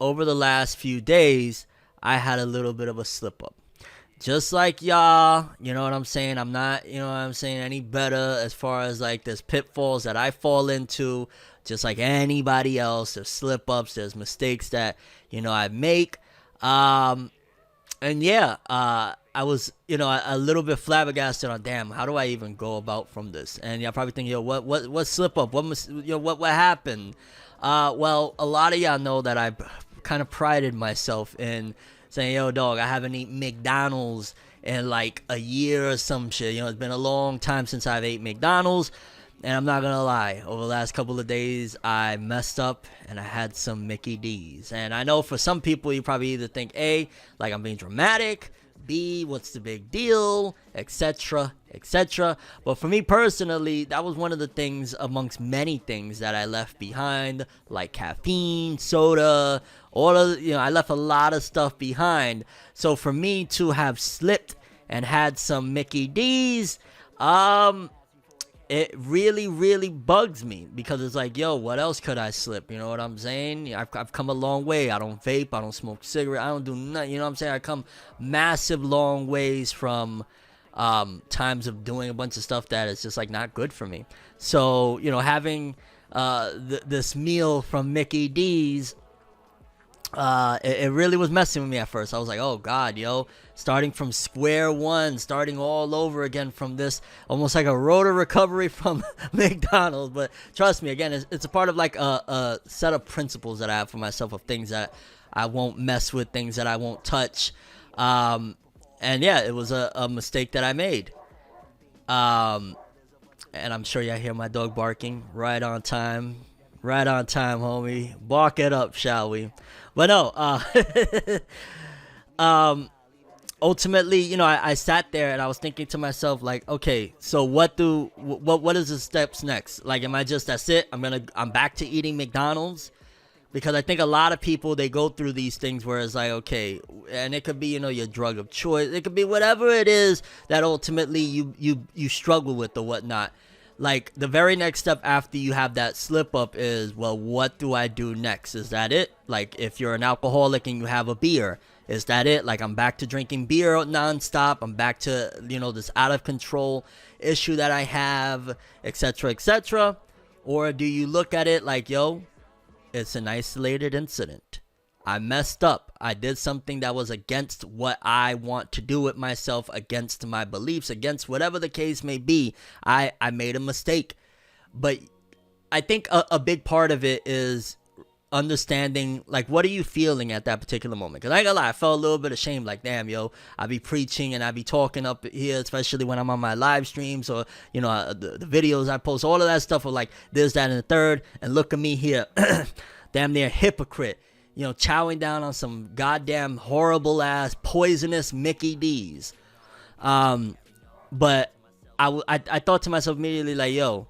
over the last few days, I had a little bit of a slip up. Just like y'all, you know what I'm saying? I'm not, you know what I'm saying, any better as far as like there's pitfalls that I fall into, just like anybody else. There's slip ups, there's mistakes that, I make. And yeah, I was, a little bit flabbergasted on, damn, how do I even go about from this? And y'all probably think, what slip up? What happened? Well, a lot of y'all know that I kind of prided myself in saying, yo, dog, I haven't eaten McDonald's in like a year or some shit. It's been a long time since I've ate McDonald's. And I'm not going to lie, over the last couple of days, I messed up and I had some Mickey D's. And I know for some people, you probably either think, A, like I'm being dramatic, B, what's the big deal, etc., etc. But for me personally, that was one of the things amongst many things that I left behind, like caffeine, soda, all of, I left a lot of stuff behind. So for me to have slipped and had some Mickey D's, it really, really bugs me because it's like, yo, what else could I slip? You know what I'm saying? I've come a long way. I don't vape. I don't smoke cigarette. I don't do nothing. You know what I'm saying? I come massive long ways from times of doing a bunch of stuff that is just like not good for me. So, having this meal from Mickey D's, it really was messing with me at first. I was like, oh God, starting from square one, starting all over again from this, almost like a road to recovery from McDonald's. But trust me, again, it's a part of like a set of principles that I have for myself of things that I won't mess with, things that I won't touch. And yeah, it was a mistake that I made. And I'm sure y'all hear my dog barking right on time. Right on time, homie. Bark it up, shall we? But no, ultimately, I sat there and I was thinking to myself, like, okay, so what is the steps next? Like, am I just, that's it? I'm back to eating McDonald's? Because I think a lot of people, they go through these things where it's like, okay, and it could be, your drug of choice. It could be whatever it is that ultimately you struggle with or whatnot. Like, the very next step after you have that slip up is, well, what do I do next? Is that it? Like, if you're an alcoholic and you have a beer, is that it? Like, I'm back to drinking beer nonstop. I'm back to, this out of control issue that I have, etc., etc. Or do you look at it like, yo, it's an isolated incident. I messed up. I did something that was against what I want to do with myself, against my beliefs, against whatever the case may be. I made a mistake. But I think a big part of it is understanding, like, what are you feeling at that particular moment? Because I ain't gonna lie, I felt a little bit ashamed. Like, damn, yo, I be preaching and I be talking up here, especially when I'm on my live streams or, the videos I post, all of that stuff of like this, that, and the third. And look at me here. Damn near hypocrite. Chowing down on some goddamn horrible ass poisonous Mickey D's. But I thought to myself immediately, like, yo,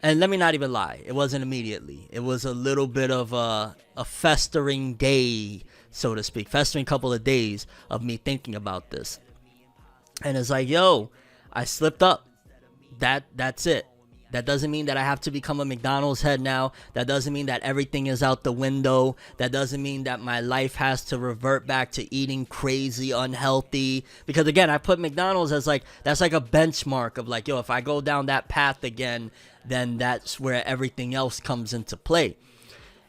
and let me not even lie, it wasn't immediately. It was a little bit of a festering day, so to speak, festering couple of days of me thinking about this. And it's like, yo, I slipped up. That's it. That doesn't mean that I have to become a McDonald's head now. That doesn't mean that everything is out the window. That doesn't mean that my life has to revert back to eating crazy, unhealthy. Because again, I put McDonald's as like, that's like a benchmark of like, yo, if I go down that path again, then that's where everything else comes into play.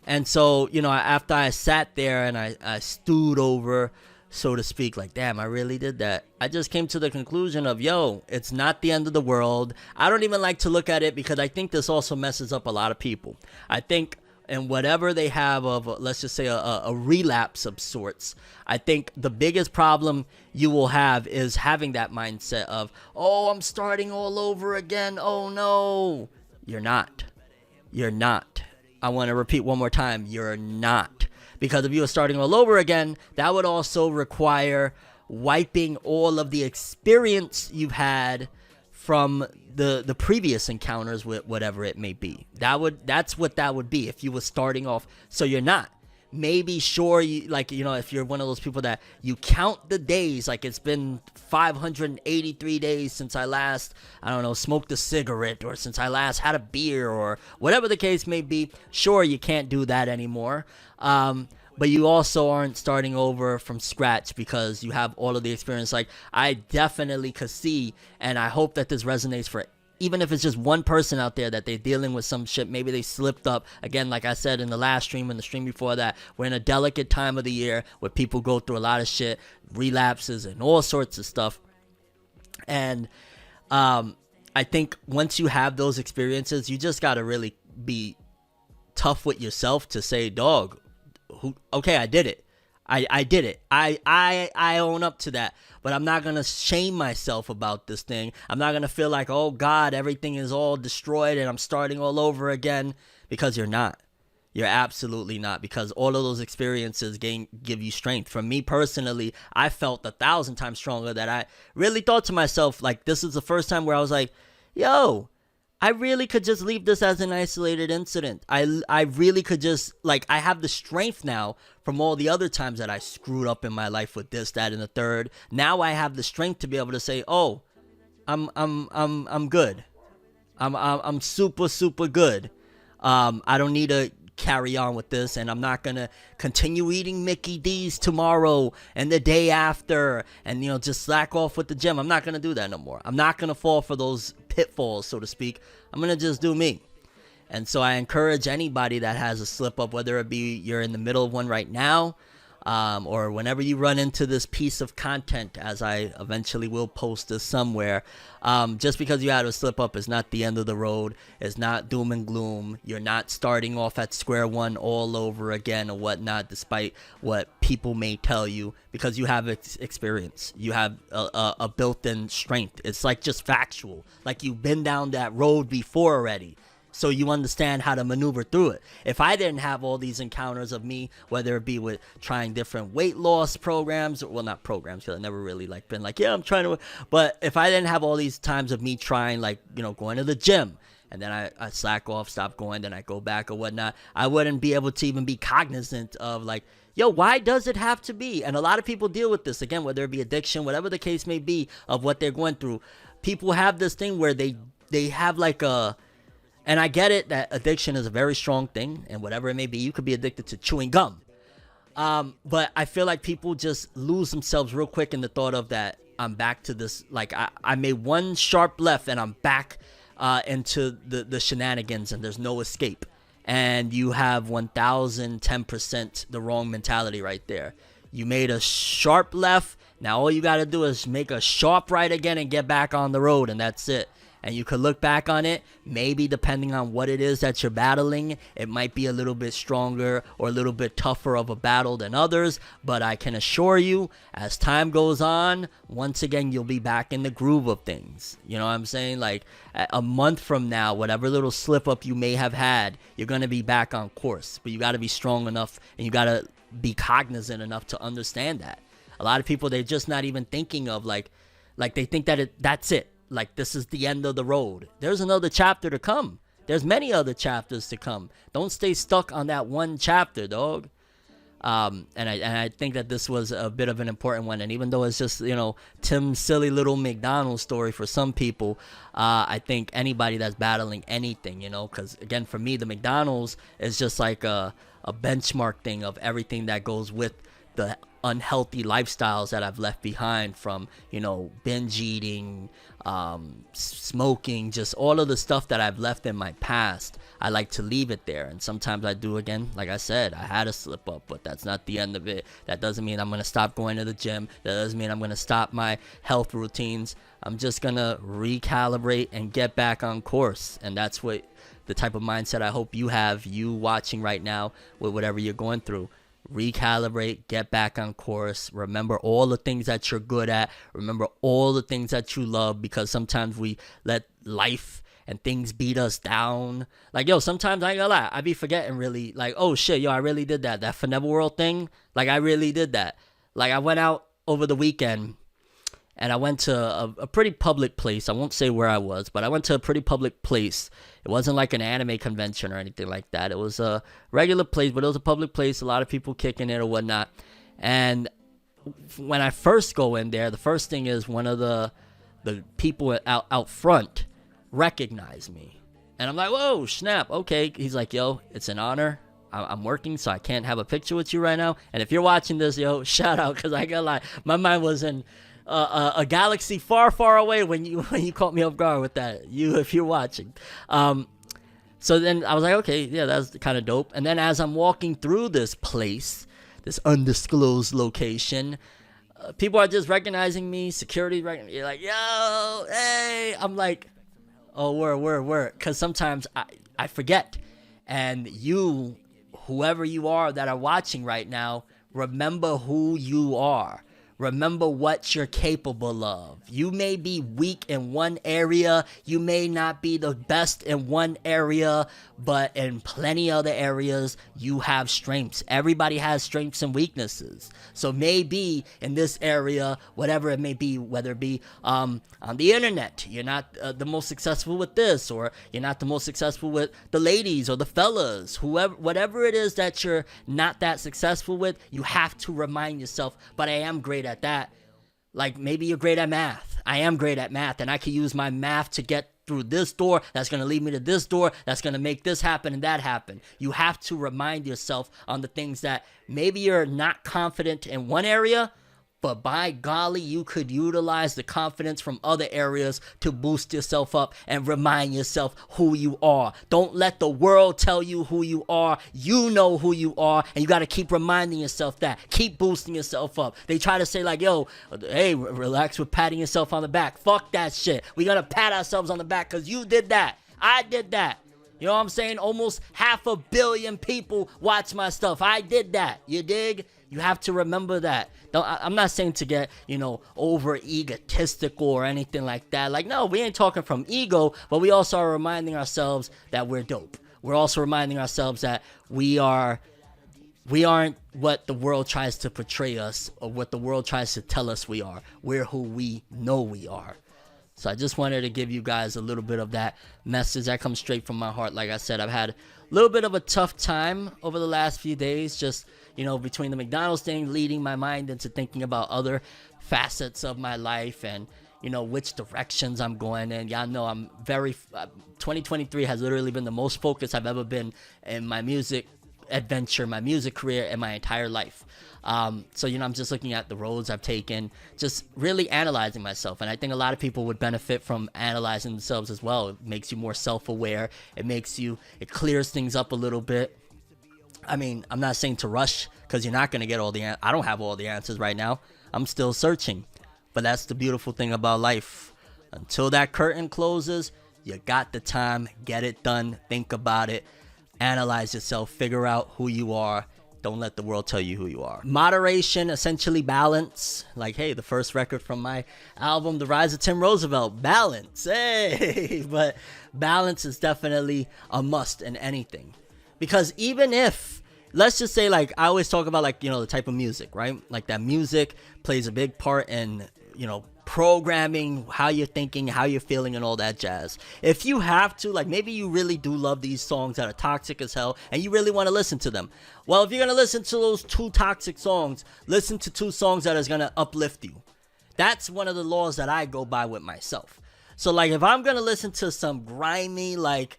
And so, after I sat there and I stewed over, so to speak, like, damn, I really did that, I just came to the conclusion of, yo, it's not the end of the world. I don't even like to look at it because I think this also messes up a lot of people. I think in whatever they have of, let's just say, a relapse of sorts, I think the biggest problem you will have is having that mindset of, oh, I'm starting all over again. Oh, no. You're not. You're not. I want to repeat one more time. You're not. Because if you were starting all over again, that would also require wiping all of the experience you've had from the previous encounters with whatever it may be. That's what that would be if you were starting off. So you're not. Maybe sure, you, like, if you're one of those people that you count the days, like it's been 583 days since I last, I don't know, smoked a cigarette, or since I last had a beer, or whatever the case may be. Sure, you can't do that anymore. but you also aren't starting over from scratch because you have all of the experience. Like, I definitely could see, and I hope that this resonates for even if it's just one person out there that they're dealing with some shit. Maybe they slipped up. Again, like I said in the last stream and the stream before that, we're in a delicate time of the year where people go through a lot of shit, relapses and all sorts of stuff. And I think once you have those experiences, you just got to really be tough with yourself to say, dog, okay, I did it. I did it. I own up to that. But I'm not going to shame myself about this thing. I'm not going to feel like, oh, God, everything is all destroyed and I'm starting all over again. Because you're not. You're absolutely not. Because all of those experiences give you strength. For me personally, I felt 1,000 times stronger that I really thought to myself, like, this is the first time where I was like, yo, I really could just leave this as an isolated incident. I really could just, like, I have the strength now from all the other times that I screwed up in my life with this, that, and the third. Now I have the strength to be able to say, oh, I'm good. I'm super, super good. I don't need to carry on with this, and I'm not gonna continue eating Mickey D's tomorrow and the day after, and just slack off with the gym. I'm not gonna do that no more. I'm not gonna fall for those pitfalls, so to speak. I'm gonna just do me. And so I encourage anybody that has a slip up, whether it be you're in the middle of one right now, or whenever you run into this piece of content, as I eventually will post this somewhere, just because you had a slip up is not the end of the road. It's not doom and gloom. You're not starting off at square one all over again or whatnot, despite what people may tell you, because you have experience. You have a built-in strength. It's like just factual. Like you've been down that road before already. So you understand how to maneuver through it. If I didn't have all these encounters of me, whether it be with trying different weight loss programs, well, not programs, because I've never really been like, yeah, I'm trying to, but if I didn't have all these times of me trying, going to the gym, and then I slack off, stop going, then I go back or whatnot, I wouldn't be able to even be cognizant of yo, why does it have to be? And a lot of people deal with this, again, whether it be addiction, whatever the case may be of what they're going through. People have this thing where they have and I get it that addiction is a very strong thing, and whatever it may be, you could be addicted to chewing gum. But I feel like people just lose themselves real quick in the thought of that I'm back to this. Like I made one sharp left and I'm back into the shenanigans and there's no escape. And you have 1,010% the wrong mentality right there. You made a sharp left. Now all you got to do is make a sharp right again and get back on the road, and that's it. And you could look back on it, maybe depending on what it is that you're battling, it might be a little bit stronger or a little bit tougher of a battle than others. But I can assure you, as time goes on, once again, you'll be back in the groove of things. You know what I'm saying? Like a month from now, whatever little slip up you may have had, you're going to be back on course. But you got to be strong enough and you got to be cognizant enough to understand that. A lot of people, they're just not even thinking of like they think that that's it. Like this is the end of the road. There's another chapter to come. There's many other chapters to come. Don't stay stuck on that one chapter, dog. And I think that this was a bit of an important one. And even though it's just, Tim's silly little McDonald's story for some people, I think anybody that's battling anything, because again, for me, the McDonald's is just like a benchmark thing of everything that goes with the unhealthy lifestyles that I've left behind, from binge eating, smoking, just all of the stuff that I've left in my past. I like to leave it there, and sometimes I do. Again, like I said, I had a slip up, but that's not the end of it. That doesn't mean I'm gonna stop going to the gym. That doesn't mean I'm gonna stop my health routines. I'm just gonna recalibrate and get back on course. And that's what the type of mindset I hope you have, you watching right now, with whatever you're going through. Recalibrate, get back on course. Remember all the things that you're good at. Remember all the things that you love, because sometimes we let life and things beat us down. Like, sometimes I ain't gonna lie, I be forgetting really, oh shit, I really did that Fineva World thing. Like, I really did that. Like, I went out over the weekend and I went to a pretty public place. I won't say where I was, but I went to a pretty public place. It wasn't like an anime convention or anything like that. It was a regular place, but it was a public place. A lot of people kicking it or whatnot. And when I first go in there, the first thing is one of the people out front recognized me. And I'm like, whoa, snap. Okay. He's like, yo, it's an honor. I'm working, so I can't have a picture with you right now. And if you're watching this, yo, shout out, because I gotta lie, my mind was in a galaxy far, far away when you caught me off guard with that. If you're watching. So then I was like, okay, yeah, that's kind of dope. And then as I'm walking through this place, this undisclosed location, people are just recognizing me. Security, you're like, yo, hey. I'm like, oh, word. Because sometimes I forget. And you, whoever you are that are watching right now, remember who you are. Remember what you're capable of. You may be weak in one area. You may not be the best in one area, but in plenty other areas, you have strengths. Everybody has strengths and weaknesses. So maybe in this area, whatever it may be, whether it be on the internet, you're not the most successful with this, or you're not the most successful with the ladies or the fellas, whatever it is that you're not that successful with, you have to remind yourself, but I am great at that. Like maybe you're great at math. I am great at math, and I can use my math to get through this door. That's going to lead me to this door. That's going to make this happen and that happen. You have to remind yourself on the things that maybe you're not confident in one area, but by golly, you could utilize the confidence from other areas to boost yourself up and remind yourself who you are. Don't let the world tell you who you are. You know who you are, and you got to keep reminding yourself that. Keep boosting yourself up. They try to say like, yo, hey, relax with patting yourself on the back. Fuck that shit. We got to pat ourselves on the back because you did that. I did that. You know what I'm saying? Almost 500 million people watch my stuff. I did that. You dig? You have to remember that. I'm not saying to get, over egotistical or anything like that. Like, no, we ain't talking from ego, but we also are reminding ourselves that we're dope. We're also reminding ourselves that we aren't what the world tries to portray us or what the world tries to tell us we are. We're who we know we are. So I just wanted to give you guys a little bit of that message that comes straight from my heart. Like I said, I've had a little bit of a tough time over the last few days, just, between the McDonald's thing, leading my mind into thinking about other facets of my life and, which directions I'm going in. Y'all know I'm 2023 has literally been the most focused I've ever been in my music adventure, my music career, and my entire life. So, I'm just looking at the roads I've taken, just really analyzing myself. And I think a lot of people would benefit from analyzing themselves as well. It makes you more self-aware. It clears things up a little bit. I mean, I'm not saying to rush because you're not going to get I don't have all the answers right now. I'm still searching. But that's the beautiful thing about life. Until that curtain closes, you got the time. Get it done. Think about it. Analyze yourself. Figure out who you are. Don't let the world tell you who you are. Moderation, essentially balance. Like, hey, the first record from my album, The Rise of T.I.M. Roosevelt, balance. Hey, but balance is definitely a must in anything. Because even if, let's just say, like, I always talk about, like, the type of music, right? Like, that music plays a big part in, programming, how you're thinking, how you're feeling, and all that jazz. If you have to, like, maybe you really do love these songs that are toxic as hell, and you really want to listen to them. Well, if you're going to listen to those 2 toxic songs, listen to 2 songs that is going to uplift you. That's one of the laws that I go by with myself. So, like, if I'm going to listen to some grimy, like,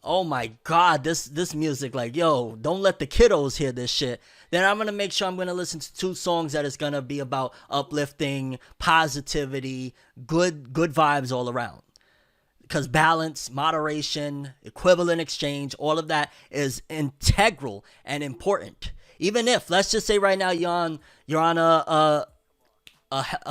oh my God, this music, like, yo, don't let the kiddos hear this shit, then I'm going to make sure I'm going to listen to 2 songs that is going to be about uplifting, positivity, good vibes all around. Because balance, moderation, equivalent exchange, all of that is integral and important. Even if, let's just say right now you're on a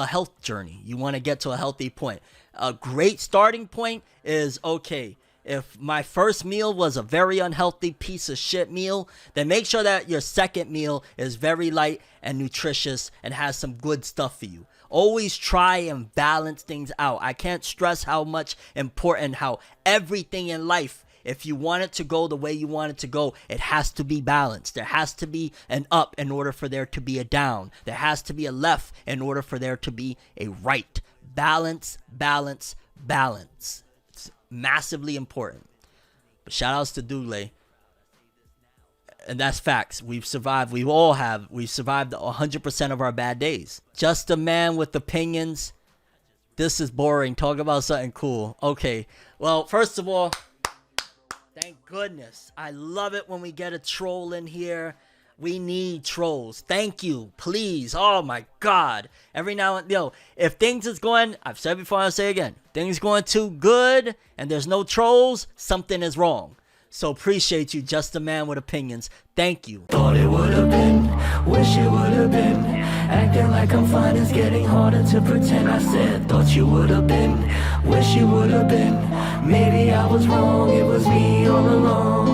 health journey. You want to get to a healthy point. A great starting point is, okay, if my first meal was a very unhealthy piece of shit meal, then make sure that your second meal is very light and nutritious and has some good stuff for you. Always try and balance things out. I can't stress how everything in life, if you want it to go the way you want it to go, it has to be balanced. There has to be an up in order for there to be a down. There has to be a left in order for there to be a right. Balance, balance, balance. Massively important. But shout outs to Dougle. And that's facts. We've survived. We all have. We've survived 100% of our bad days. Just a man with opinions. This is boring. Talk about something cool. Okay. Well, first of all, thank goodness. I love it when we get a troll in here. We need trolls. Thank you. Please. Oh my God. Every now and if things is going, I've said before, I'll say again, things going too good and there's no trolls, something is wrong. So appreciate you, just a man with opinions. Thank you. Thought it would have been, wish it would have been. Acting like I'm fine is getting harder to pretend. I said, thought you would have been, wish you would have been. Maybe I was wrong, it was me all along.